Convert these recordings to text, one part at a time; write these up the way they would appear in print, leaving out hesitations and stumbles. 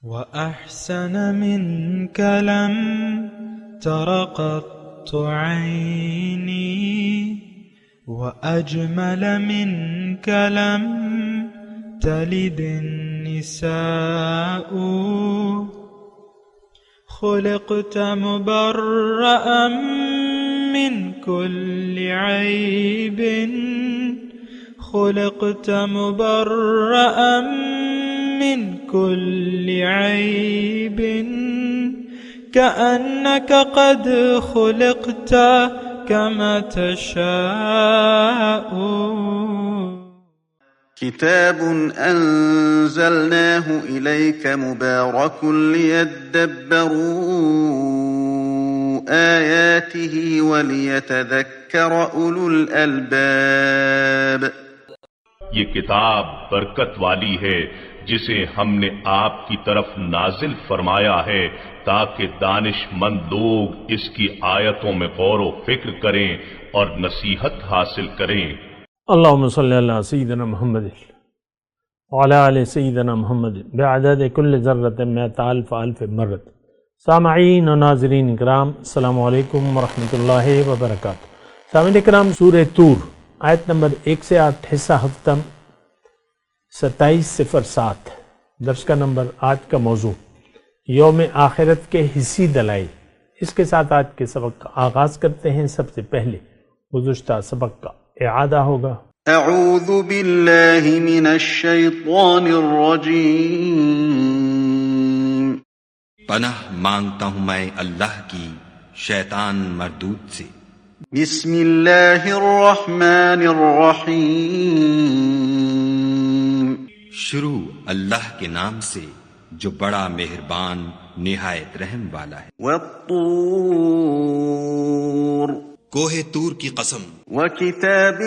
وأحسن منك لم تر قط عيني وأجمل منك لم تلد النساء خلقت مبرأ من كل عيب خلقت مبرأ من كل عيب كأنك قد خلقت كما تشاء. كتاب أنزلناه إليك مبارك ليدبروا آياته وليتذكر أولو الألباب. یہ کتاب برکت والی ہے جسے ہم نے آپ کی طرف نازل فرمایا ہے تاکہ دانش مند لوگ اس کی آیتوں میں غور و فکر کریں اور نصیحت حاصل کریں. اللہم صلی علی سیدنا محمد وعلی آل سیدنا محمد بعدد کل ذرۃ مئۃ الف الف مرۃ. سامعین و ناظرین اکرام، السلام علیکم ورحمۃ اللہ وبرکاتہ. سامعین اکرام، سورہ طور آیت نمبر 1 سے 8، حصہ ہفتم 2707. درس کا نمبر، آج کا موضوع یوم آخرت کے حسی دلائل. اس کے ساتھ آج کے سبق کا آغاز کرتے ہیں. سب سے پہلے گزشتہ سبق کا اعادہ ہوگا. اعوذ باللہ من الشیطان الرجیم. پناہ مانگتا ہوں میں اللہ کی شیطان مردود سے. بسم اللہ الرحمن الرحیم. شروع اللہ کے نام سے جو بڑا مہربان نہایت رحم والا ہے. والطور. کوہ طور کی قسم. وکتاب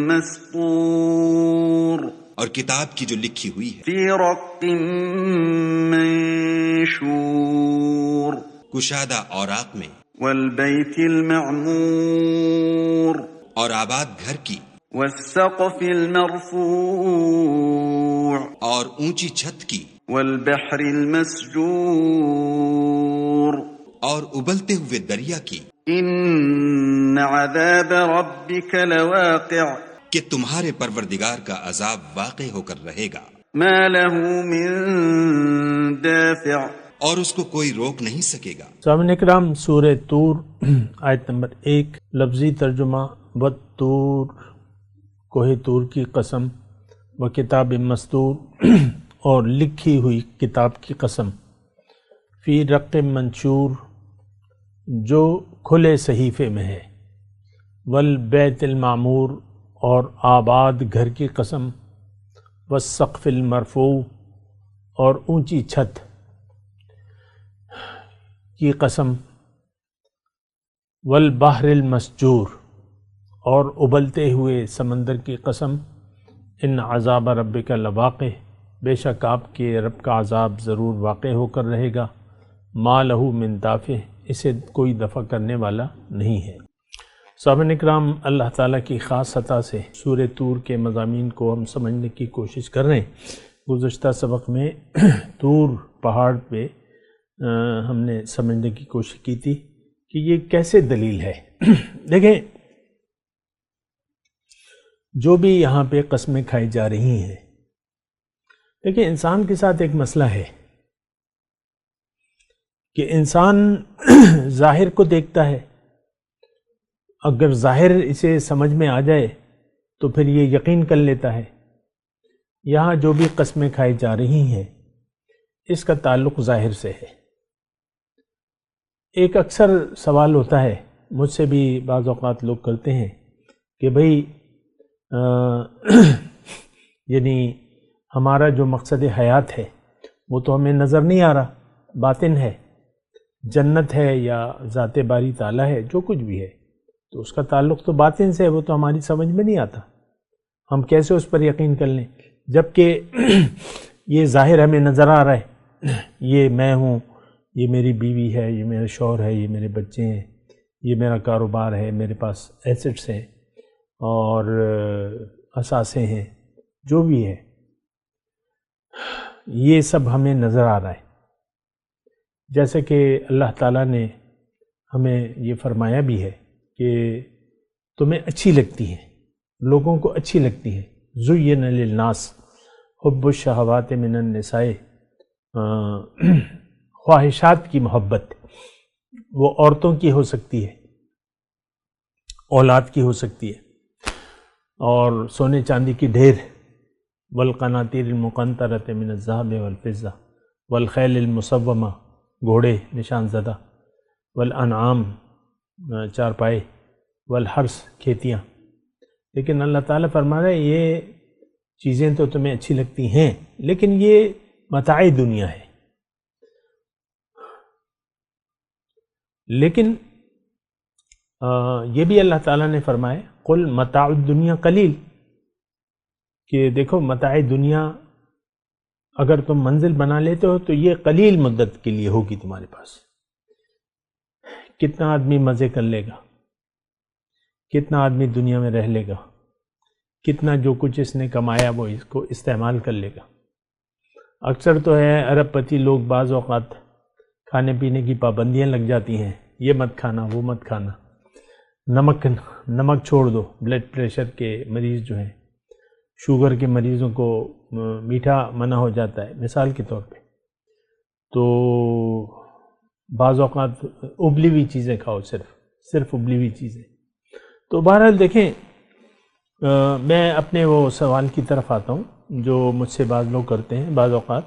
مسطور. اور کتاب کی جو لکھی ہوئی ہے. فی رق منشور. کشادہ اوراق میں. والبیت المعمور. اور آباد گھر کی. والسقف المرفوع. اور اونچی چھت کی. والبحر المسجور. اور ابلتے ہوئے دریا کی. ان عذاب ربک لواقع. کہ تمہارے پروردگار کا عذاب واقع ہو کر رہے گا. ما له من دافع. اور اس کو کوئی روک نہیں سکے گا. سامعین اکرام، سورہ طور آیت نمبر 1. لفظی ترجمہ: والطور، کوہ طور کی قسم، و کتاب مسطور، اور لکھی ہوئی کتاب کی قسم، فی رق منشور، جو کھلے صحیفے میں ہے، والبیت المعمور، اور آباد گھر کی قسم، والسقف المرفوع، اور اونچی چھت کی قسم، والبحر المسجور، اور ابلتے ہوئے سمندر کی قسم. ان عذاب ربک لواقع، بے شک آپ کے رب کا عذاب ضرور واقع ہو کر رہے گا. ما لہ من دافع، اسے کوئی دفع کرنے والا نہیں ہے. سامعین اکرام، اللہ تعالیٰ کی خاص عطا سے سورہ طور کے مضامین کو ہم سمجھنے کی کوشش کر رہے ہیں. گزشتہ سبق میں طور پہاڑ پہ ہم نے سمجھنے کی کوشش کی تھی کہ یہ کیسے دلیل ہے. دیکھیں، جو بھی یہاں پہ قسمیں کھائی جا رہی ہیں، دیکھیں انسان کے ساتھ ایک مسئلہ ہے کہ انسان ظاہر کو دیکھتا ہے. اگر ظاہر اسے سمجھ میں آ جائے تو پھر یہ یقین کر لیتا ہے. یہاں جو بھی قسمیں کھائی جا رہی ہیں اس کا تعلق ظاہر سے ہے. ایک اکثر سوال ہوتا ہے، مجھ سے بھی بعض اوقات لوگ کرتے ہیں کہ بھئی یعنی ہمارا جو مقصد حیات ہے وہ تو ہمیں نظر نہیں آ رہا، باطن ہے، جنت ہے یا ذات باری تعالیٰ ہے، جو کچھ بھی ہے تو اس کا تعلق تو باطن سے ہے، وہ تو ہماری سمجھ میں نہیں آتا. ہم کیسے اس پر یقین کر لیں جبکہ یہ ظاہر ہمیں نظر آ رہا ہے. یہ میں ہوں، یہ میری بیوی ہے، یہ میرا شوہر ہے، یہ میرے بچے ہیں، یہ میرا کاروبار ہے، میرے پاس ایسٹس ہیں اور اثاثے ہیں، جو بھی ہے. یہ سب ہمیں نظر آ رہا ہے، جیسے کہ اللہ تعالیٰ نے ہمیں یہ فرمایا بھی ہے کہ تمہیں اچھی لگتی ہیں، لوگوں کو اچھی لگتی ہیں، زُيِّنَ لِلنَّاسِ حُبُّ الشَّهَوَاتِ مِنَ النِّسَاءِ، خواہشات کی محبت وہ عورتوں کی ہو سکتی ہے، اولاد کی ہو سکتی ہے، اور سونے چاندی کی ڈھیر، والقناطیر المقنطرۃ من الذهب والفضہ والخیل المسومہ، گھوڑے نشان زدہ، والانعام چارپائے، والحرث کھیتیاں. لیکن اللہ تعالیٰ فرما رہا ہے یہ چیزیں تو تمہیں اچھی لگتی ہیں لیکن یہ متاع دنیا ہے. لیکن یہ بھی اللہ تعالیٰ نے فرمایا قل متاع الدنیا قلیل، کہ دیکھو متاع دنیا اگر تم منزل بنا لیتے ہو تو یہ قلیل مدت کے لیے ہوگی تمہارے پاس. کتنا آدمی مزے کر لے گا، کتنا آدمی دنیا میں رہ لے گا، کتنا جو کچھ اس نے کمایا وہ اس کو استعمال کر لے گا. اکثر تو ہے ارب پتی لوگ بعض اوقات کھانے پینے کی پابندیاں لگ جاتی ہیں، یہ مت کھانا وہ مت کھانا، نمک چھوڑ دو. بلڈ پریشر کے مریض جو ہیں، شوگر کے مریضوں کو میٹھا منع ہو جاتا ہے مثال کے طور پہ، تو بعض اوقات ابلی ہوئی چیزیں کھاؤ، صرف ابلی ہوئی چیزیں. تو بہرحال دیکھیں، میں اپنے وہ سوال کی طرف آتا ہوں جو مجھ سے بعض لوگ کرتے ہیں بعض اوقات،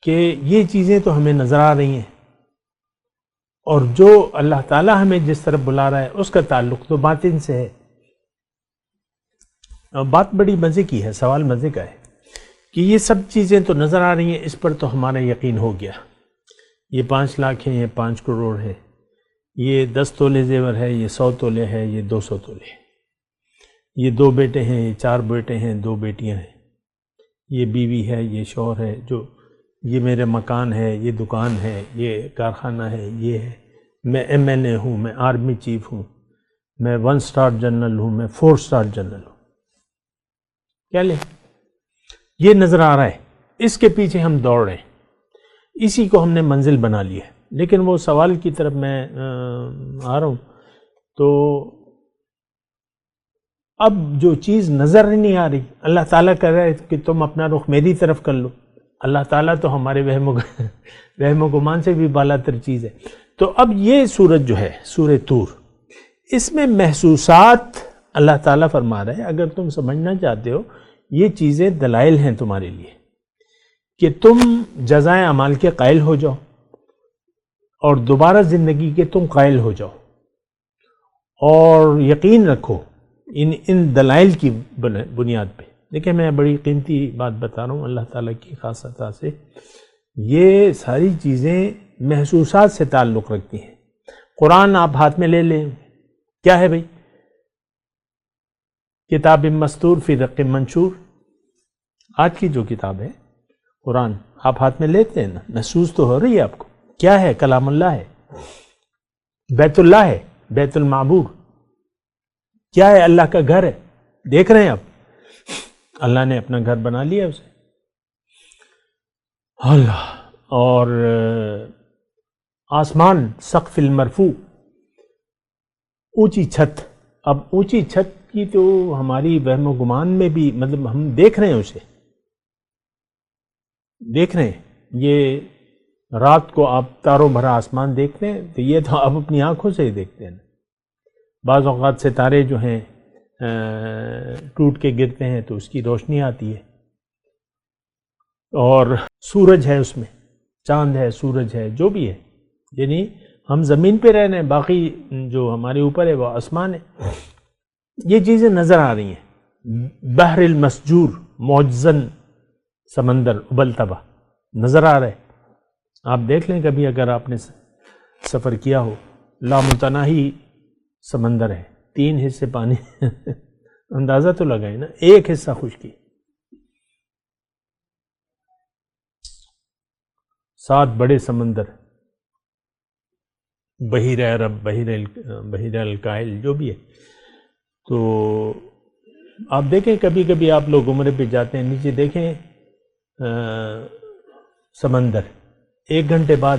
کہ یہ چیزیں تو ہمیں نظر آ رہی ہیں اور جو اللہ تعالیٰ ہمیں جس طرف بلا رہا ہے اس کا تعلق تو باطن سے ہے. بات بڑی مزے کی ہے، سوال مزے کا ہے کہ یہ سب چیزیں تو نظر آ رہی ہیں، اس پر تو ہمارا یقین ہو گیا، یہ 5 لاکھ ہے، یہ 5 کروڑ ہے، یہ 10 تولے زیور ہے، یہ 100 تولے ہے، یہ 200 تولے ہے، یہ 2 بیٹے ہیں، یہ 4 بیٹے ہیں، 2 بیٹیاں ہیں، یہ بیوی ہے، یہ شوہر ہے، جو یہ میرے مکان ہے، یہ دکان ہے، یہ کارخانہ ہے، یہ ہے، میں MLA ہوں، میں آرمی چیف ہوں، میں 1 اسٹار جنرل ہوں، میں 4 اسٹار جنرل ہوں. کیا لیں؟ یہ نظر آ رہا ہے، اس کے پیچھے ہم دوڑ رہے ہیں، اسی کو ہم نے منزل بنا لی ہے. لیکن وہ سوال کی طرف میں آ رہا ہوں، تو اب جو چیز نظر نہیں آ رہی، اللہ تعالیٰ کہہ رہا ہے کہ تم اپنا رخ میری طرف کر لو. اللہ تعالیٰ تو ہمارے وہم و گمان سے بھی بالا تر چیز ہے. تو اب یہ سورت جو ہے سورہ طور، اس میں محسوسات اللہ تعالیٰ فرما رہا ہے، اگر تم سمجھنا چاہتے ہو یہ چیزیں دلائل ہیں تمہارے لیے کہ تم جزائے اعمال کے قائل ہو جاؤ اور دوبارہ زندگی کے تم قائل ہو جاؤ، اور یقین رکھو ان دلائل کی بنیاد پہ. دیکھیں میں بڑی قیمتی بات بتا رہا ہوں اللہ تعالیٰ کی خاص عطا سے، یہ ساری چیزیں محسوسات سے تعلق رکھتی ہیں. قرآن آپ ہاتھ میں لے لیں، کیا ہے بھئی؟ کتاب مستور فی رق منشور، آج کی جو کتاب ہے قرآن آپ ہاتھ میں لیتے ہیں نا، محسوس تو ہو رہی ہے آپ کو. کیا ہے؟ کلام اللہ ہے، بیت اللہ ہے، بیت المعمور. کیا ہے؟ اللہ کا گھر ہے. دیکھ رہے ہیں آپ، اللہ نے اپنا گھر بنا لیا اسے. اللہ، اور آسمان، سقف المرفوع، اونچی چھت. اب اونچی چھت کی تو ہماری وہم و گمان میں بھی، مطلب ہم دیکھ رہے ہیں اسے، دیکھ رہے ہیں. یہ رات کو آپ تاروں بھرا آسمان دیکھتے ہیں تو یہ تو آپ اپنی آنکھوں سے ہی دیکھتے ہیں. بعض اوقات ستارے جو ہیں ٹوٹ کے گرتے ہیں تو اس کی روشنی آتی ہے، اور سورج ہے اس میں، چاند ہے، سورج ہے، جو بھی ہے. یعنی ہم زمین پہ رہ رہے ہیں، باقی جو ہمارے اوپر ہے وہ آسمان ہے. یہ چیزیں نظر آ رہی ہیں. بحر المسجور، موجزن سمندر ابلتا ہوا نظر آ رہا ہے. آپ دیکھ لیں کبھی اگر آپ نے سفر کیا ہو، لامتناہی سمندر ہے، 3 حصے پانی اندازہ تو لگائے نا، 1 حصہ خشکی، 7 بڑے سمندر، بحیرہ عرب، بحیرہ الکاہل، جو بھی ہے. تو آپ دیکھیں کبھی کبھی آپ لوگ عمرے پہ جاتے ہیں، نیچے دیکھیں سمندر، 1 گھنٹے بعد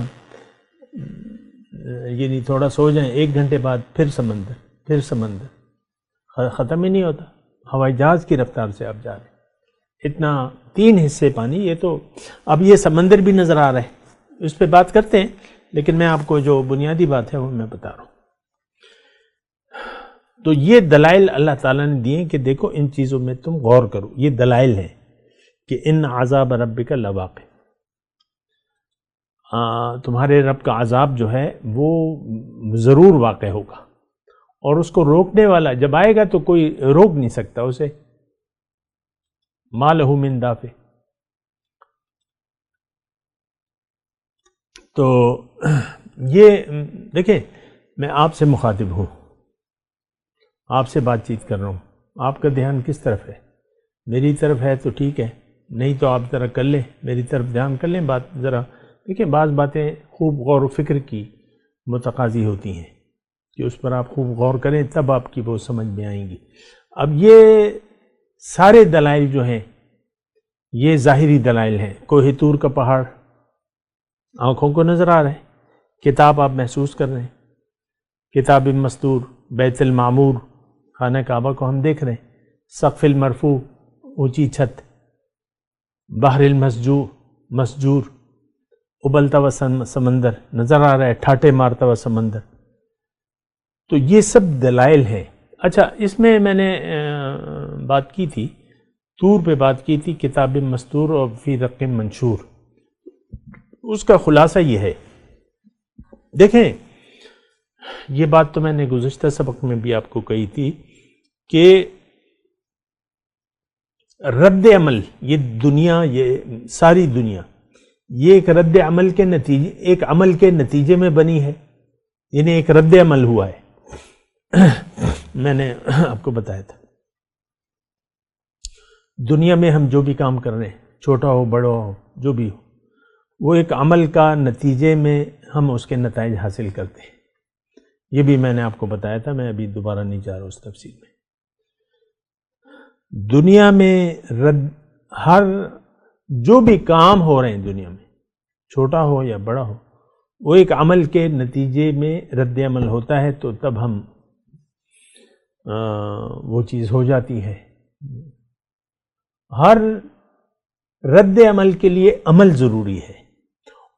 یعنی تھوڑا سو جائیں، 1 گھنٹے بعد پھر سمندر، پھر سمندر، ختم ہی نہیں ہوتا. ہوائی جہاز کی رفتار سے آپ جا رہے ہیں. اتنا 3 حصے پانی. یہ تو اب یہ سمندر بھی نظر آ رہا ہے، اس پہ بات کرتے ہیں، لیکن میں آپ کو جو بنیادی بات ہے وہ میں بتا رہا ہوں. تو یہ دلائل اللہ تعالیٰ نے دیے کہ دیکھو ان چیزوں میں تم غور کرو. یہ دلائل ہیں کہ ان عذاب ربک لواقع، تمہارے رب کا عذاب جو ہے وہ ضرور واقع ہوگا، اور اس کو روکنے والا جب آئے گا تو کوئی روک نہیں سکتا اسے. ما لہ من دافع. تو یہ دیکھیں، میں آپ سے مخاطب ہوں، آپ سے بات چیت کر رہا ہوں. آپ کا دھیان کس طرف ہے؟ میری طرف ہے تو ٹھیک ہے، نہیں تو آپ ذرا کر لیں، میری طرف دھیان کر لیں. بات ذرا دیکھیں، بعض باتیں خوب غور و فکر کی متقاضی ہوتی ہیں کہ اس پر آپ خوب غور کریں، تب آپ کی وہ سمجھ میں آئیں گی. اب یہ سارے دلائل جو ہیں یہ ظاہری دلائل ہیں. کوہ طور کا پہاڑ آنکھوں کو نظر آ رہا ہے، کتاب آپ محسوس کر رہے ہیں، کتاب مستور، بیت المعمور، خانہ کعبہ کو ہم دیکھ رہے ہیں، سقف المرفوع، اونچی چھت، بحر مسجور، ابلتا ہوا سمندر نظر آ رہا ہے، ٹھاٹے مارتا ہوا سمندر. تو یہ سب دلائل ہیں. اچھا، اس میں نے بات کی تھی، طور پہ بات کی تھی، کتاب مستور اور فی رق منشور. اس کا خلاصہ یہ ہے، دیکھیں یہ بات تو میں نے گزشتہ سبق میں بھی آپ کو کہی تھی کہ رد عمل، یہ دنیا، یہ ساری دنیا، یہ ایک رد عمل کے نتیجے، ایک عمل کے نتیجے میں بنی ہے، یعنی ایک رد عمل ہوا ہے. میں نے آپ کو بتایا تھا دنیا میں ہم جو بھی کام کر رہے ہیں، چھوٹا ہو بڑا ہو جو بھی ہو، وہ ایک عمل کا نتیجے میں ہم اس کے نتائج حاصل کرتے ہیں. یہ بھی میں نے آپ کو بتایا تھا، میں ابھی دوبارہ نہیں جا رہا اس تفصیل میں. دنیا میں ہر جو بھی کام ہو رہے ہیں دنیا میں، چھوٹا ہو یا بڑا ہو، وہ ایک عمل کے نتیجے میں رد عمل ہوتا ہے، تو تب ہم وہ چیز ہو جاتی ہے. ہر رد عمل کے لیے عمل ضروری ہے،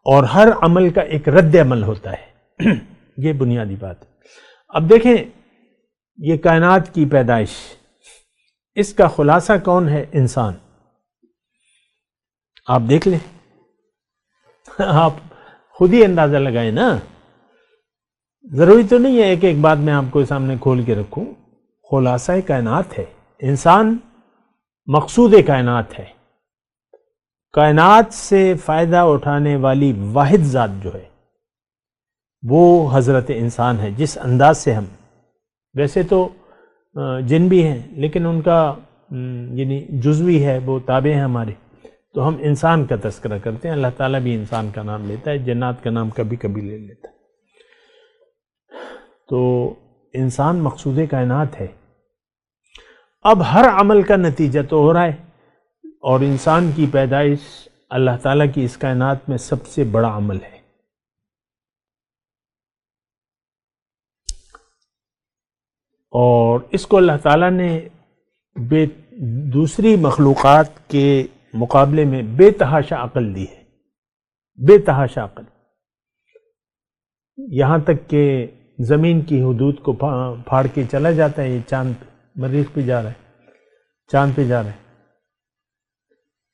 اور ہر عمل کا ایک رد عمل ہوتا ہے. یہ بنیادی بات. اب دیکھیں یہ کائنات کی پیدائش، اس کا خلاصہ کون ہے؟ انسان. آپ دیکھ لیں، آپ خود ہی اندازہ لگائیں نا. ضروری تو نہیں ہے ایک ایک بات میں آپ کو سامنے کھول کے رکھوں. خلاصہ کائنات ہے انسان، مقصود کائنات ہے. کائنات سے فائدہ اٹھانے والی واحد ذات جو ہے وہ حضرت انسان ہے. جس انداز سے ہم، ویسے تو جن بھی ہیں لیکن ان کا یعنی جزوی ہے، وہ تابع ہیں ہمارے، تو ہم انسان کا تذکرہ کرتے ہیں. اللہ تعالیٰ بھی انسان کا نام لیتا ہے، جنات کا نام کبھی کبھی لے لیتا ہے. تو انسان مقصود کائنات ہے. اب ہر عمل کا نتیجہ تو ہو رہا ہے، اور انسان کی پیدائش اللہ تعالیٰ کی اس کائنات میں سب سے بڑا عمل ہے. اور اس کو اللہ تعالیٰ نے دوسری مخلوقات کے مقابلے میں بے تحاشا عقل دی ہے، بے تحاشا عقل. یہاں تک کہ زمین کی حدود کو پھاڑ کے چلا جاتا ہے. یہ چاند پہ، مریخ پہ جا رہا ہے، چاند پہ جا رہا ہے.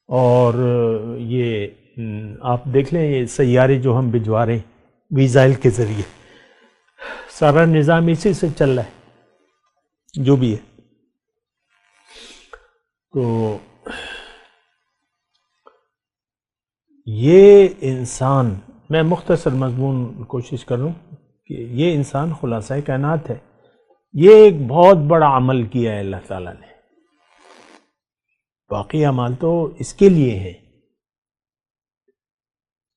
اور یہ آپ دیکھ لیں، یہ سیارے جو ہم بھجوا رہے ہیں میزائل کے ذریعے، سارا نظام اسی سے چل رہا ہے جو بھی ہے. تو یہ انسان، میں مختصر مضمون کوشش کر رہا ہوں کہ یہ انسان خلاصہ کائنات ہے. یہ ایک بہت بڑا عمل کیا ہے اللہ تعالیٰ نے. باقی اعمال تو اس کے لیے ہے.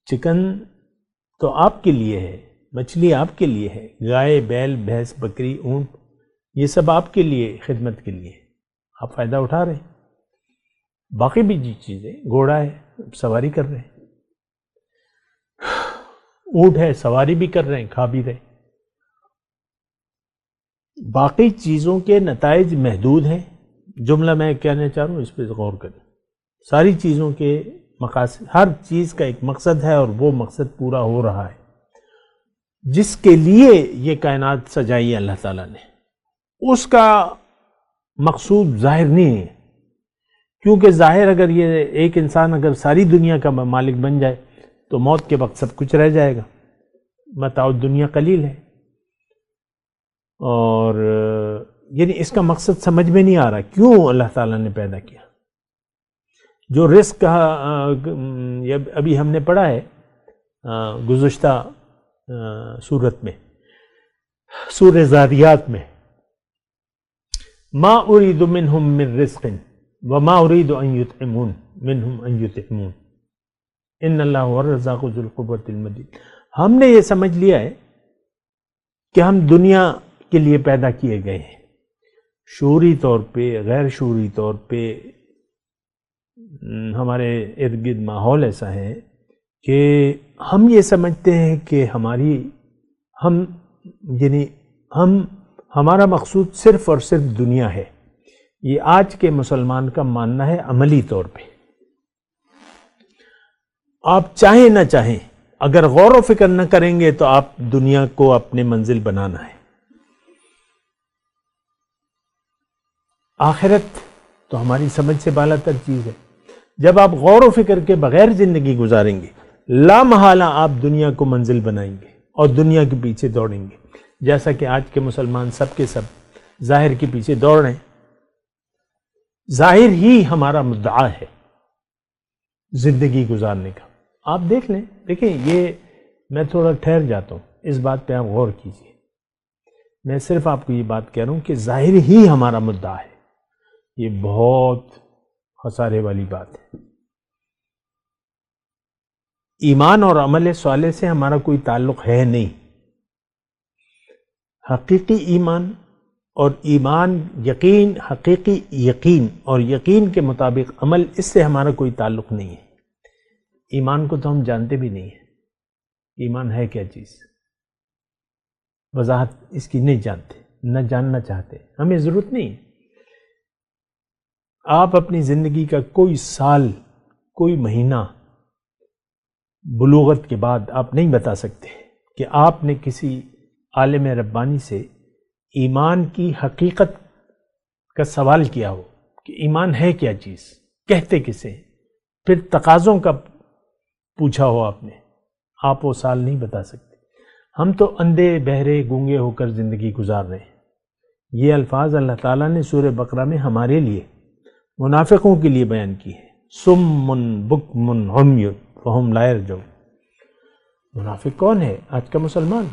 چکن تو آپ کے لیے ہے، مچھلی آپ کے لیے ہے، گائے، بیل، بھینس، بکری، اونٹ، یہ سب آپ کے لیے، خدمت کے لیے آپ فائدہ اٹھا رہے ہیں. باقی بھی چیزیں، گھوڑا ہے، سواری کر رہے ہیں. اونٹ ہے، سواری بھی کر رہے ہیں، کھا بھی رہے ہیں۔ باقی چیزوں کے نتائج محدود ہیں۔ جملہ میں کہنا چاہ رہا ہوں، اس پہ غور کریں۔ ساری چیزوں کے مقاصد، ہر چیز کا ایک مقصد ہے اور وہ مقصد پورا ہو رہا ہے۔ جس کے لیے یہ کائنات سجائی ہے اللہ تعالیٰ نے، اس کا مقصود ظاہر نہیں ہے، کیونکہ ظاہر اگر یہ ایک انسان اگر ساری دنیا کا مالک بن جائے تو موت کے وقت سب کچھ رہ جائے گا، متاع الدنیا قلیل ہے۔ اور یعنی اس کا مقصد سمجھ میں نہیں آ رہا کیوں اللہ تعالیٰ نے پیدا کیا۔ جو رزق کا ابھی ہم نے پڑھا ہے گزشتہ سورت میں، سورہ ذاریات میں، ما اريد منهم من رزق وما اريد ان يطعمون منهم ان يطعمون ان اللہ هو الرزاق ذو القوة المتین۔ ہم نے یہ سمجھ لیا ہے کہ ہم دنیا کے لیے پیدا کیے گئے ہیں، شعوری طور پہ غیر شعوری طور پہ ہمارے ارد گرد ماحول ایسا ہے کہ ہم یہ سمجھتے ہیں کہ ہمارا مقصود صرف اور صرف دنیا ہے۔ یہ آج کے مسلمان کا ماننا ہے عملی طور پہ۔ آپ چاہیں نہ چاہیں، اگر غور و فکر نہ کریں گے تو آپ دنیا کو اپنے منزل بنانا ہے۔ آخرت تو ہماری سمجھ سے بالا تر چیز ہے۔ جب آپ غور و فکر کے بغیر زندگی گزاریں گے، لا محالہ آپ دنیا کو منزل بنائیں گے اور دنیا کے پیچھے دوڑیں گے، جیسا کہ آج کے مسلمان سب کے سب ظاہر کے پیچھے دوڑ رہے ہیں۔ ظاہر ہی ہمارا مدعا ہے زندگی گزارنے کا۔ آپ دیکھ لیں، دیکھیں، یہ میں تھوڑا ٹھہر جاتا ہوں، اس بات پہ آپ غور کیجئے۔ میں صرف آپ کو یہ بات کہہ رہا ہوں کہ ظاہر ہی ہمارا مدعا ہے۔ یہ بہت خسارے والی بات ہے۔ ایمان اور عمل صالح سے ہمارا کوئی تعلق ہے نہیں۔ حقیقی ایمان اور ایمان یقین، حقیقی یقین اور یقین کے مطابق عمل، اس سے ہمارا کوئی تعلق نہیں ہے۔ ایمان کو تو ہم جانتے بھی نہیں ہیں، ایمان ہے کیا چیز، وضاحت اس کی نہیں جانتے، نہ جاننا چاہتے، ہمیں ضرورت نہیں ہے۔ آپ اپنی زندگی کا کوئی سال، کوئی مہینہ بلوغت کے بعد آپ نہیں بتا سکتے کہ آپ نے کسی عالم ربانی سے ایمان کی حقیقت کا سوال کیا ہو کہ ایمان ہے کیا چیز، کہتے کسے، پھر تقاضوں کا پوچھا ہو آپ نے، آپ وہ سال نہیں بتا سکتے۔ ہم تو اندھے بہرے گونگے ہو کر زندگی گزار رہے ہیں۔ یہ الفاظ اللہ تعالیٰ نے سورہ بقرہ میں ہمارے لیے، منافقوں کے لیے بیان کی ہے۔ سم بکم عمی فہم لا یرجعون۔ منافق کون ہے؟ آج کا مسلمان،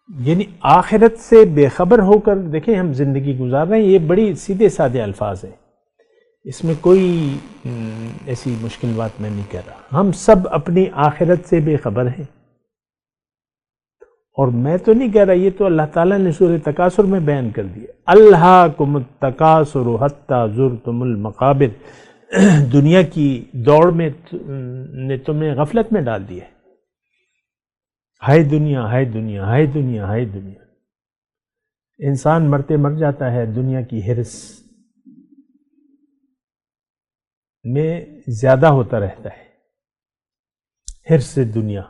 یعنی آخرت سے بے خبر ہو کر دیکھیں ہم زندگی گزار رہے ہیں۔ یہ بڑی سیدھے سادے الفاظ ہیں، اس میں کوئی ایسی مشکل بات میں نہیں کہہ رہا۔ ہم سب اپنی آخرت سے بے خبر ہیں، اور میں تو نہیں کہہ رہا، یہ تو اللہ تعالیٰ نے سورہ تکاثر میں بیان کر دیا۔ الہاکم التکاثر حتی زرتم المقابر، دنیا کی دوڑ میں نے تمہیں غفلت میں ڈال دیا ہے۔ ہائے دنیا، ہائے دنیا، ہائے دنیا، ہائے دنیا۔ انسان مرتے مر جاتا ہے دنیا کی ہرس میں زیادہ ہوتا رہتا ہے، ہرس دنیا۔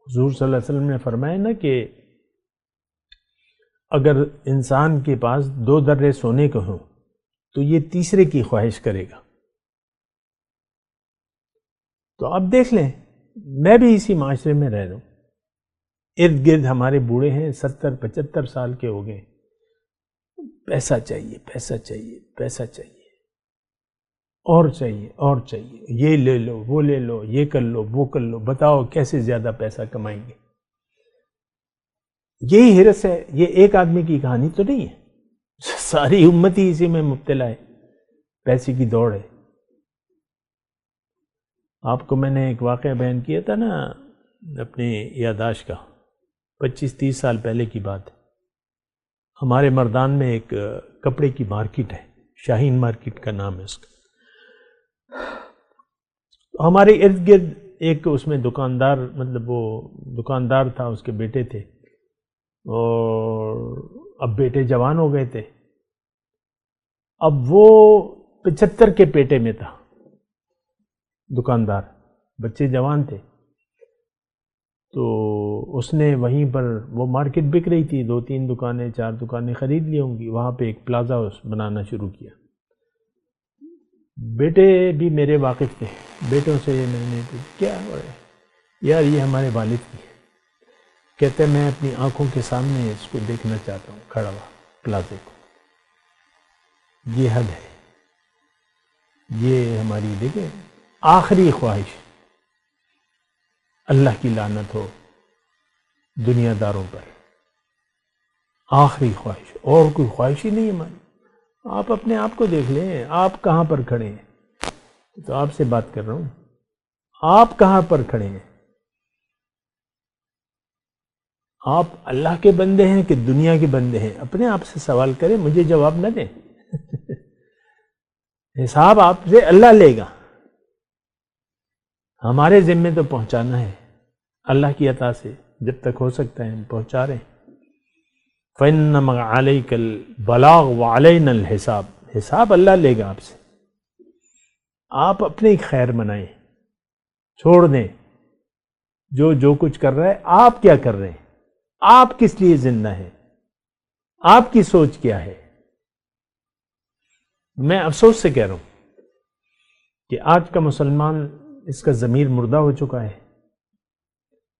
حضور صلی اللہ علیہ وسلم نے فرمایا نا کہ اگر انسان کے پاس 2 درے سونے کے ہوں تو یہ تیسرے کی خواہش کرے گا۔ تو اب دیکھ لیں، میں بھی اسی معاشرے میں رہ رہا ہوں، ارد گرد ہمارے بوڑھے ہیں، 70-75 سال کے ہو گئے، پیسہ چاہیے، پیسہ چاہیے، پیسہ چاہیے، اور چاہیے، اور چاہیے، یہ لے لو، وہ لے لو، یہ کر لو، وہ کر لو، بتاؤ کیسے زیادہ پیسہ کمائیں گے۔ یہی ہرس ہے، یہ ایک آدمی کی کہانی تو نہیں ہے، ساری امت ہی اسی میں مبتلا ہے، پیسے کی دوڑ ہے۔ آپ کو میں نے ایک واقعہ بیان کیا تھا نا اپنی یادداشت کا، 25-30 سال پہلے کی بات ہے۔ ہمارے مردان میں ایک کپڑے کی مارکیٹ ہے، شاہین مارکیٹ کا نام ہے اس کا۔ ہمارے ارد گرد ایک اس میں دکاندار، مطلب وہ دکاندار تھا، اس کے بیٹے تھے، اور اب بیٹے جوان ہو گئے تھے، اب وہ 75 کے پیٹے میں تھا دکاندار، بچے جوان تھے، تو اس نے وہیں پر، وہ مارکیٹ بک رہی تھی، 2-3 دکانیں 4 دکانیں خرید لی ہوں گی، وہاں پہ ایک پلازا بنانا شروع کیا۔ بیٹے بھی میرے واقف تھے، بیٹوں سے میں نے کیا ہو رہا ہے یار، یہ ہمارے والد کی، کہتے ہیں میں اپنی آنکھوں کے سامنے اس کو دیکھنا چاہتا ہوں کھڑا ہوا پلازے کو، یہ حد ہے، یہ ہماری دیکھیں آخری خواہش، اللہ کی لعنت ہو دنیا داروں پر، آخری خواہش، اور کوئی خواہش ہی نہیں ہماری۔ آپ اپنے آپ کو دیکھ لیں، آپ کہاں پر کھڑے ہیں، تو آپ سے بات کر رہا ہوں، آپ کہاں پر کھڑے ہیں؟ آپ اللہ کے بندے ہیں کہ دنیا کے بندے ہیں؟ اپنے آپ سے سوال کریں، مجھے جواب نہ دیں۔ حساب آپ سے اللہ لے گا، ہمارے ذمے تو پہنچانا ہے، اللہ کی عطا سے جب تک ہو سکتا ہے ہم پہنچا رہے ہیں۔ فَإِنَّمَا عَلَيْكَ الْبَلَاغُ وَعَلَيْنَا الْحِسَابُ، حساب اللہ لے گا آپ سے، آپ اپنے خیر منائیں، چھوڑ دیں جو کچھ کر رہا ہے، آپ کیا کر رہے ہیں، آپ کس لیے زندہ ہیں، آپ کی سوچ کیا ہے؟ میں افسوس سے کہہ رہا ہوں کہ آج کا مسلمان، اس کا ضمیر مردہ ہو چکا ہے،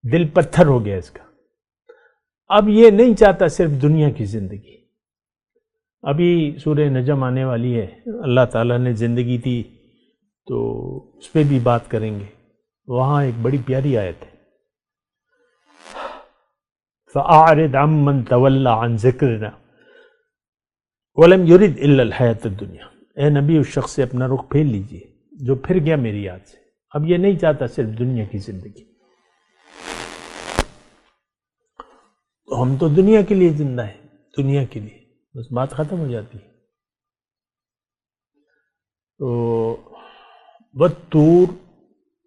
دل پتھر ہو گیا اس کا، اب یہ نہیں چاہتا صرف دنیا کی زندگی۔ ابھی سورہ نجم آنے والی ہے، اللہ تعالیٰ نے زندگی دی تو اس پہ بھی بات کریں گے، وہاں ایک بڑی پیاری آیت ہے، فَأَعْرِضْ عَمَّنْ تَوَلَّى عَنْ ذِكْرِنَا وَلَمْ يُرِدْ إِلَّا الْحَيَاةَ الدُّنْيَا، اے نبی اس شخص سے اپنا رخ پھیر لیجئے جو پھر گیا میری یاد سے، اب یہ نہیں چاہتا صرف دنیا کی زندگی۔ تو ہم تو دنیا کے لیے زندہ ہیں، دنیا کے لیے، بس بات ختم ہو جاتی ہے۔ تو وَالطُّورِ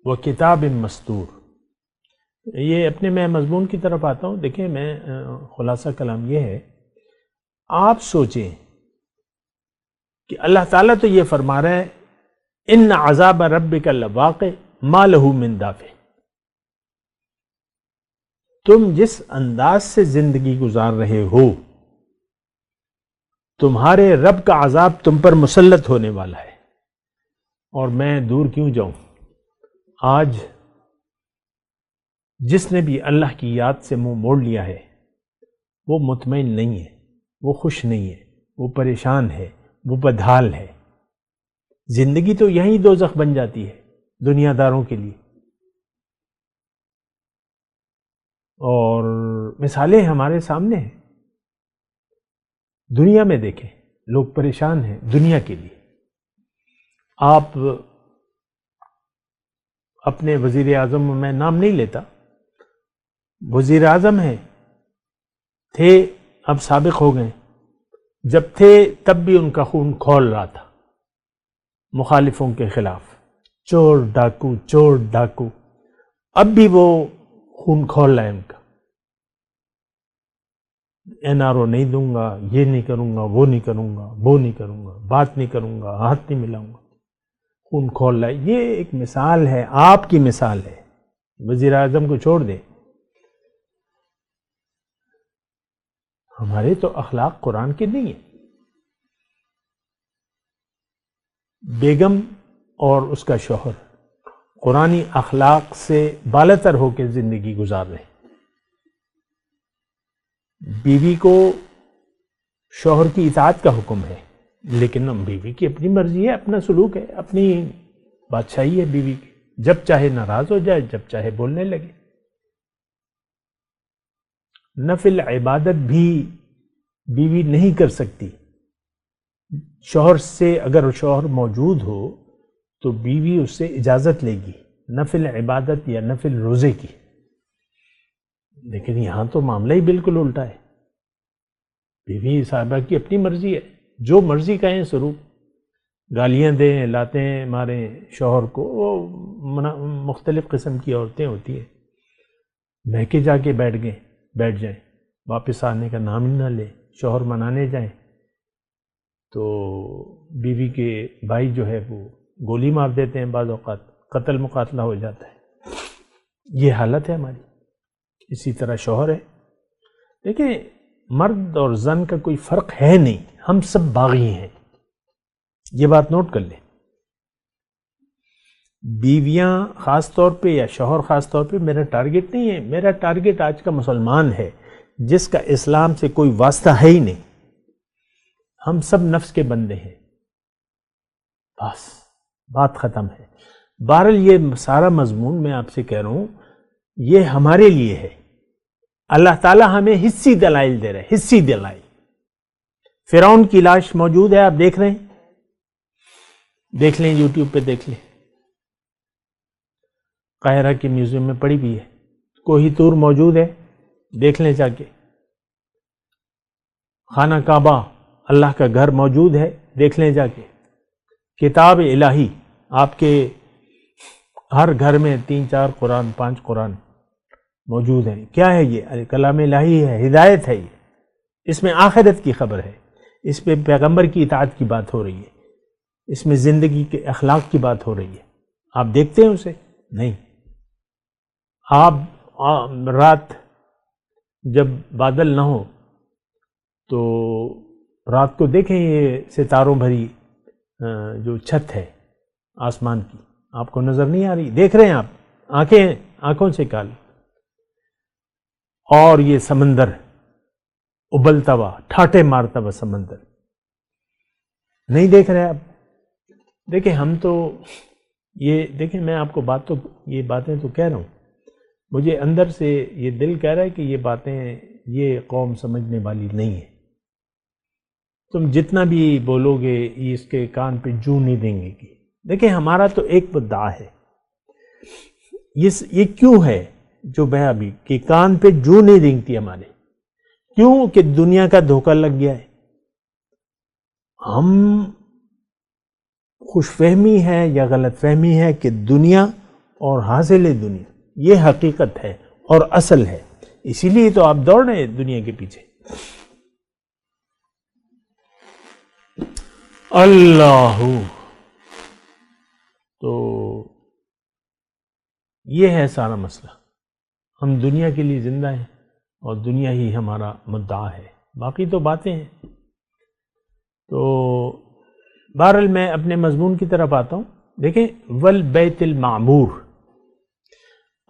وَكِتَابٍ مَّسْطُورٍ، یہ اپنے میں مضمون کی طرف آتا ہوں۔ دیکھیں، میں خلاصہ کلام یہ ہے، آپ سوچیں کہ اللہ تعالیٰ تو یہ فرما رہا ہے ان عذاب ربک لواقع ما لہ من دافع، تم جس انداز سے زندگی گزار رہے ہو، تمہارے رب کا عذاب تم پر مسلط ہونے والا ہے۔ اور میں دور کیوں جاؤں، آج جس نے بھی اللہ کی یاد سے منہ موڑ لیا ہے وہ مطمئن نہیں ہے، وہ خوش نہیں ہے، وہ پریشان ہے، وہ بدحال ہے۔ زندگی تو یہیں دوزخ بن جاتی ہے دنیا داروں کے لیے، اور مثالیں ہمارے سامنے ہیں، دنیا میں دیکھیں لوگ پریشان ہیں دنیا کے لیے۔ آپ اپنے وزیر اعظم، میں نام نہیں لیتا، وزیر اعظم ہیں، تھے، اب سابق ہو گئے، جب تھے تب بھی ان کا خون کھول رہا تھا مخالفوں کے خلاف، چور ڈاکو چور ڈاکو، اب بھی وہ خون کھول رہا ہے ان کا، NRO نہیں دوں گا، یہ نہیں کروں گا، وہ نہیں کروں گا، وہ نہیں کروں گا، بات نہیں کروں گا، ہاتھ نہیں ملاؤں گا، خون کھول رہا ہے۔ یہ ایک مثال ہے، آپ کی مثال ہے، وزیر اعظم کو چھوڑ دیں، ہمارے تو اخلاق قرآن کے نہیں ہیں۔ بیگم اور اس کا شوہر قرآنی اخلاق سے بالاتر ہو کے زندگی گزار رہے ہیں۔ بیوی کو شوہر کی اطاعت کا حکم ہے، لیکن بیوی کی اپنی مرضی ہے، اپنا سلوک ہے، اپنی بادشاہی ہے بیوی کی، جب چاہے ناراض ہو جائے، جب چاہے بولنے لگے۔ نفل عبادت بھی بیوی نہیں کر سکتی، شوہر سے اگر شوہر موجود ہو تو بیوی اس سے اجازت لے گی نفل عبادت یا نفل روزے کی، لیکن یہاں تو معاملہ ہی بالکل الٹا ہے، بیوی صاحبہ کی اپنی مرضی ہے، جو مرضی کہیں سروپ، گالیاں دیں، لاتے ہیں ماریں شوہر کو، وہ مختلف قسم کی عورتیں ہوتی ہیں، بہکے جا کے بیٹھ جائیں، واپس آنے کا نام ہی نہ لیں، شوہر منانے جائیں تو بیوی کے بھائی جو ہے وہ گولی مار دیتے ہیں، بعض اوقات قتل مقاتلہ ہو جاتا ہے۔ یہ حالت ہے ہماری۔ اسی طرح شوہر ہے، دیکھیں مرد اور زن کا کوئی فرق ہے نہیں، ہم سب باغی ہیں، یہ بات نوٹ کر لیں۔ بیویاں خاص طور پہ یا شوہر خاص طور پہ میرا ٹارگٹ نہیں ہے، میرا ٹارگٹ آج کا مسلمان ہے جس کا اسلام سے کوئی واسطہ ہے ہی نہیں۔ ہم سب نفس کے بندے ہیں، بس بات ختم ہے۔ بہرحال یہ سارا مضمون میں آپ سے کہہ رہا ہوں یہ ہمارے لیے ہے۔ اللہ تعالیٰ ہمیں حصی دلائل دے رہے ہیں، حصی دلائل۔ فرعون کی لاش موجود ہے، آپ دیکھ رہے ہیں، دیکھ لیں یوٹیوب پہ دیکھ لیں، قاہرہ کے میوزیم میں پڑی بھی ہے۔ کوہی طور موجود ہے، دیکھ لیں جا کے۔ خانہ کعبہ اللہ کا گھر موجود ہے، دیکھ لیں جا کے۔ کتاب الہی آپ کے ہر گھر میں 3 4 قرآن 5 قرآن موجود ہیں۔ کیا ہے یہ؟ کلام الہی ہے، ہدایت ہے یہ۔ اس میں آخرت کی خبر ہے، اس میں پیغمبر کی اطاعت کی بات ہو رہی ہے، اس میں زندگی کے اخلاق کی بات ہو رہی ہے۔ آپ دیکھتے ہیں اسے؟ نہیں۔ آپ رات جب بادل نہ ہو تو رات کو دیکھیں یہ ستاروں بھری جو چھت ہے آسمان کی، آپ کو نظر نہیں آ رہی؟ دیکھ رہے ہیں آپ، آنکھوں سے کال، اور یہ سمندر ابلتا ہوا ٹھاٹے مارتا ہوا سمندر نہیں دیکھ رہے آپ؟ دیکھیں ہم تو یہ دیکھیں، میں آپ کو یہ باتیں تو کہہ رہا ہوں، مجھے اندر سے یہ دل کہہ رہا ہے کہ یہ باتیں یہ قوم سمجھنے والی نہیں ہے۔ تم جتنا بھی بولو گے یہ اس کے کان پہ جو نہیں دیں گے کہ دیکھیں ہمارا تو ایک مدعا ہے، یہ کیوں ہے جو بہا بھی کہ کان پہ جو نہیں رینگتی ہمارے، کیوں کہ دنیا کا دھوکہ لگ گیا ہے۔ ہم خوش فہمی ہے یا غلط فہمی ہے کہ دنیا اور حاصل دنیا یہ حقیقت ہے اور اصل ہے، اسی لیے تو آپ دوڑ رہے ہیں دنیا کے پیچھے۔ اللہ تو یہ ہے سارا مسئلہ، ہم دنیا کے لیے زندہ ہیں اور دنیا ہی ہمارا مدعا ہے، باقی تو باتیں ہیں۔ تو بہرحال میں اپنے مضمون کی طرف آتا ہوں۔ دیکھیں والبیت المعمور،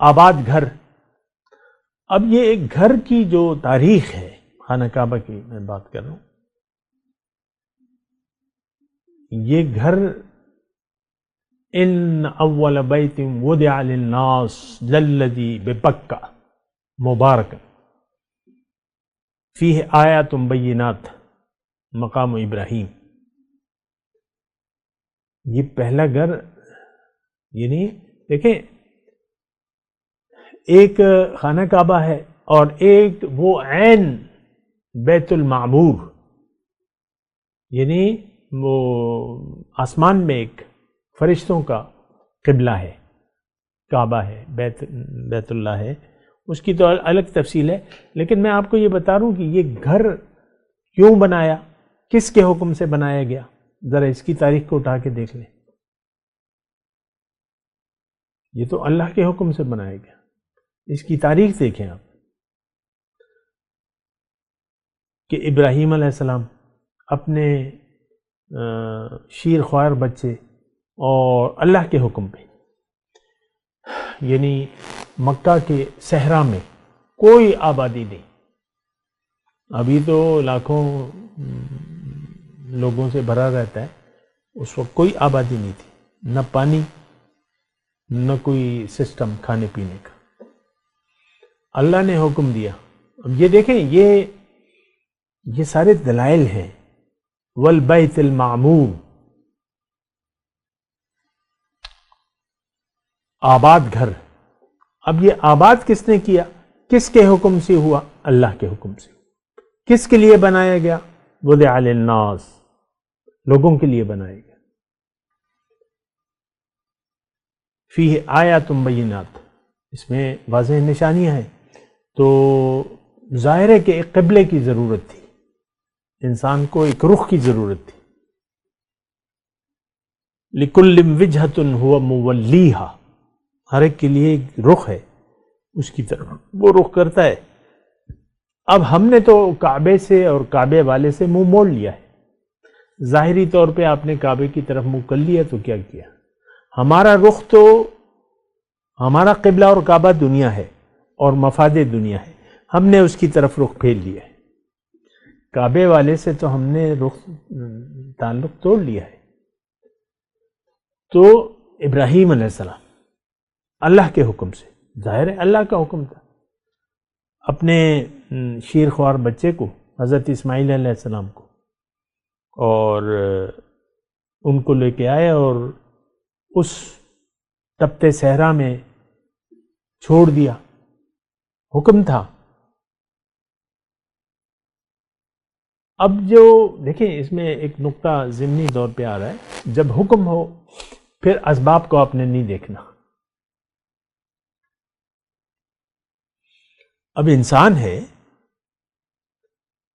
آباد گھر۔ اب یہ ایک گھر کی جو تاریخ ہے، خانہ کعبہ کی میں بات کر رہا ہوں، یہ گھر ان اول بیت وضع للناس للذی ببکہ مبارک فیہ آیات بینات مقام ابراہیم۔ یہ پہلا گھر، یعنی دیکھیں ایک خانہ کعبہ ہے اور ایک وہ عین بیت المعمور، یعنی وہ آسمان میں ایک فرشتوں کا قبلہ ہے، کعبہ ہے، بیت اللہ ہے، اس کی تو الگ تفصیل ہے، لیکن میں آپ کو یہ بتا رہا ہوں کہ یہ گھر کیوں بنایا، کس کے حکم سے بنایا گیا، ذرا اس کی تاریخ کو اٹھا کے دیکھ لیں۔ یہ تو اللہ کے حکم سے بنایا گیا، اس کی تاریخ دیکھیں آپ کہ ابراہیم علیہ السلام اپنے شیر خوار بچے اور اللہ کے حکم پہ، یعنی مکہ کے صحرا میں کوئی آبادی نہیں، ابھی تو لاکھوں لوگوں سے بھرا رہتا ہے، اس وقت کوئی آبادی نہیں تھی، نہ پانی نہ کوئی سسٹم کھانے پینے کا، اللہ نے حکم دیا۔ اب یہ دیکھیں یہ سارے دلائل ہیں، والبیت المعمور، آباد گھر۔ اب یہ آباد کس نے کیا، کس کے حکم سے ہوا؟ اللہ کے حکم سے۔ کس کے لیے بنایا گیا؟ وضع للناس، لوگوں کے لیے بنایا گیا۔ فیہ آیات بینات، اس میں واضح نشانیاں ہیں. تو ظاہر ہے کہ ایک قبلے کی ضرورت تھی، انسان کو ایک رخ کی ضرورت تھی. لِكُلٍّ وِجْهَةٌ هُوَ مُوَلِّيهَا، ہر ایک کے لیے ایک رخ ہے، اس کی طرف وہ رخ کرتا ہے. اب ہم نے تو کعبے سے اور کعبے والے سے منہ موڑ لیا ہے. ظاہری طور پہ آپ نے کعبے کی طرف منہ کر لیا تو کیا کیا؟ ہمارا رخ تو، ہمارا قبلہ اور کعبہ دنیا ہے اور مفاد دنیا ہے، ہم نے اس کی طرف رخ پھیر لیا ہے. کعبے والے سے تو ہم نے رخ تعلق توڑ لیا ہے. تو ابراہیم علیہ السلام اللہ کے حکم سے، ظاہر ہے اللہ کا حکم تھا، اپنے شیر خوار بچے کو، حضرت اسماعیل علیہ السلام کو، اور ان کو لے کے آئے اور اس تپتے صحرا میں چھوڑ دیا. حکم تھا. اب جو دیکھیں اس میں ایک نقطہ ضمنی طور پہ آ رہا ہے، جب حکم ہو پھر اسباب کو آپ نے نہیں دیکھنا. اب انسان ہے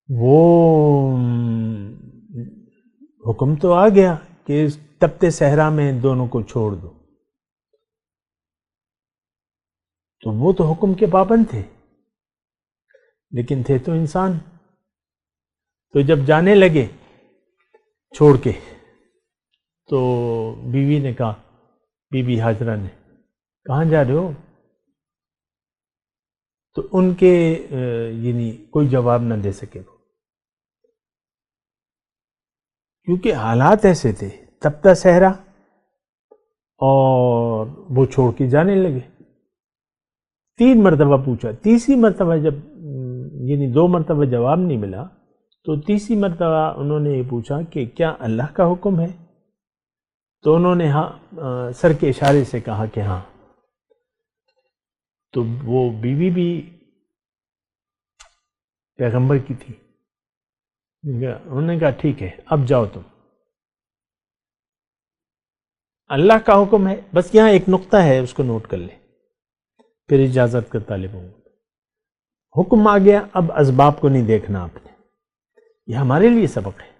وہ حکم تو آ گیا کہ اس تپتے صحرا میں دونوں کو چھوڑ دو، تو وہ تو حکم کے پابند تھے، لیکن تھے تو انسان. تو جب جانے لگے چھوڑ کے، تو بیوی نے کہا، بی بی ہاجرہ نے، کہاں جا رہے ہو؟ تو ان کے یعنی کوئی جواب نہ دے سکے وہ، کیونکہ حالات ایسے تھے، تپتا صحرا، اور وہ چھوڑ کے جانے لگے. 3 مرتبہ پوچھا، تیسری مرتبہ جب یعنی 2 مرتبہ جواب نہیں ملا تو تیسری مرتبہ انہوں نے یہ پوچھا کہ کیا اللہ کا حکم ہے؟ تو انہوں نے ہاں سر کے اشارے سے کہا کہ ہاں. تو وہ بیوی بھی پیغمبر کی تھی، انہوں نے کہا ٹھیک ہے اب جاؤ تم، اللہ کا حکم ہے. بس یہاں ایک نقطہ ہے، اس کو نوٹ کر لیں، پھر اجازت کا طالب ہوں. حکم آ گیا، اب اسباب کو نہیں دیکھنا آپ نے. یہ ہمارے لیے سبق ہے.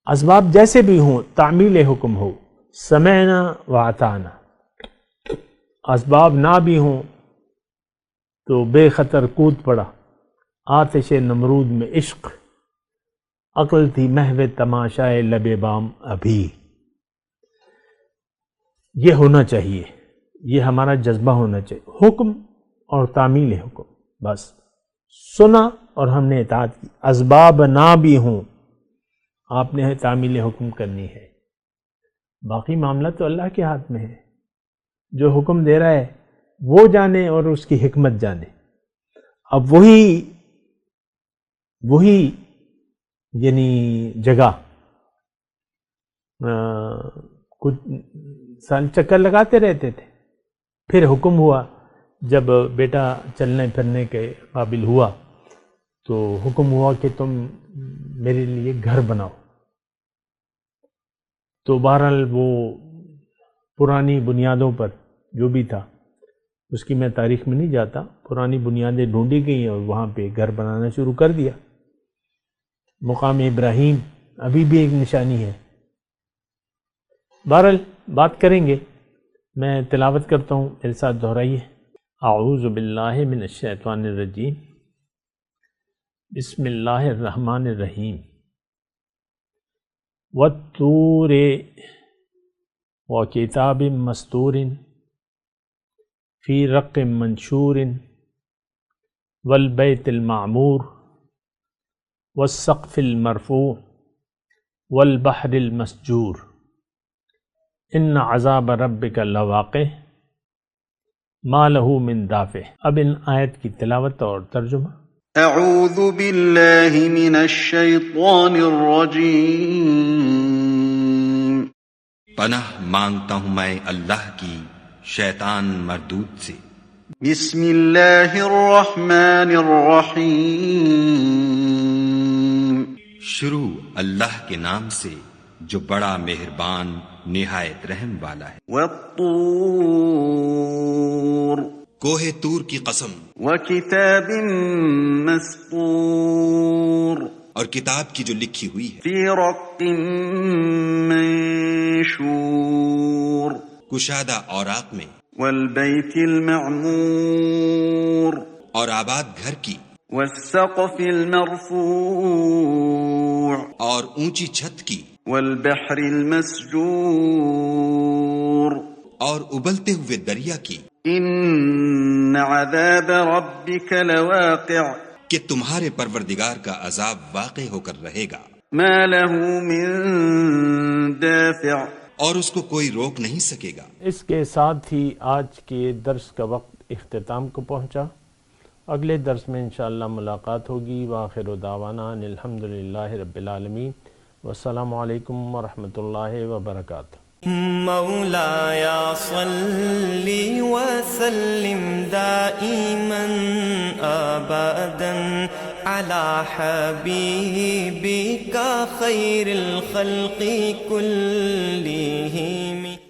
اسباب جیسے بھی ہوں، تعمیل حکم ہو، سمعنا واطعنا. اسباب نہ بھی ہوں تو بے خطر کود پڑا آتش نمرود میں عشق، عقل تھی محو تماشائے لب بام ابھی. یہ ہونا چاہیے، یہ ہمارا جذبہ ہونا چاہیے. حکم اور تعمیل حکم، بس سنا اور ہم نے اطاعت کی. اسباب نہ بھی ہوں، آپ نے تعمیل حکم کرنی ہے. باقی معاملہ تو اللہ کے ہاتھ میں ہے. جو حکم دے رہا ہے وہ جانے اور اس کی حکمت جانے. اب وہی یعنی جگہ کچھ سال چکر لگاتے رہتے تھے. پھر حکم ہوا، جب بیٹا چلنے پھرنے کے قابل ہوا تو حکم ہوا کہ تم میرے لیے گھر بناؤ. تو بہرحال وہ پرانی بنیادوں پر جو بھی تھا، اس کی میں تاریخ میں نہیں جاتا، پرانی بنیادیں ڈھونڈی گئیں اور وہاں پہ گھر بنانا شروع کر دیا. مقام ابراہیم ابھی بھی ایک نشانی ہے. بہرحال بات کریں گے. میں تلاوت کرتا ہوں، میرے ساتھ دہرائیے. اعوذ باللہ من الشیطان الرجیم، بسم اللہ الرحمن الرحیم. والطور وکتاب مسطور فی رق منشور والبیت المعمور والسقف المرفوع والبحر المسجور ان عذاب ربک لواقع ما له من دافع. اب ان آیت کی تلاوت اور ترجمہ. اعوذ باللہ من الشیطان الرجیم. پناہ مانگتا ہوں میں اللہ کی شیطان مردود سے. بسم اللہ الرحمن الرحیم. شروع اللہ کے نام سے جو بڑا مہربان نہایت رحم والا ہے۔ والطور کوہ طور کی قسم، وکتاب مسطور اور کتاب کی جو لکھی ہوئی ہے، فی رق منشور کشادہ اوراق میں، والبیت المعمور اور آباد گھر کی، والسقف المرفوع اور اونچی چھت کی، والبحر المسجور اور ابلتے ہوئے دریا کی، ان عذاب ربک لواقع کہ تمہارے پروردگار کا عذاب واقع ہو کر رہے گا، ما له من دافع اور اس کو کوئی روک نہیں سکے گا۔ اس کے ساتھ ہی آج کے درس کا وقت اختتام کو پہنچا۔ اگلے درس میں انشاءاللہ ملاقات ہوگی۔ وآخر دعوانا ان الحمدللہ رب العالمین، والسلام علیکم ورحمۃ اللہ وبرکاتہ۔ مولاي صل وسلم دائما أبدا على حبيبك خير الخلق كلهم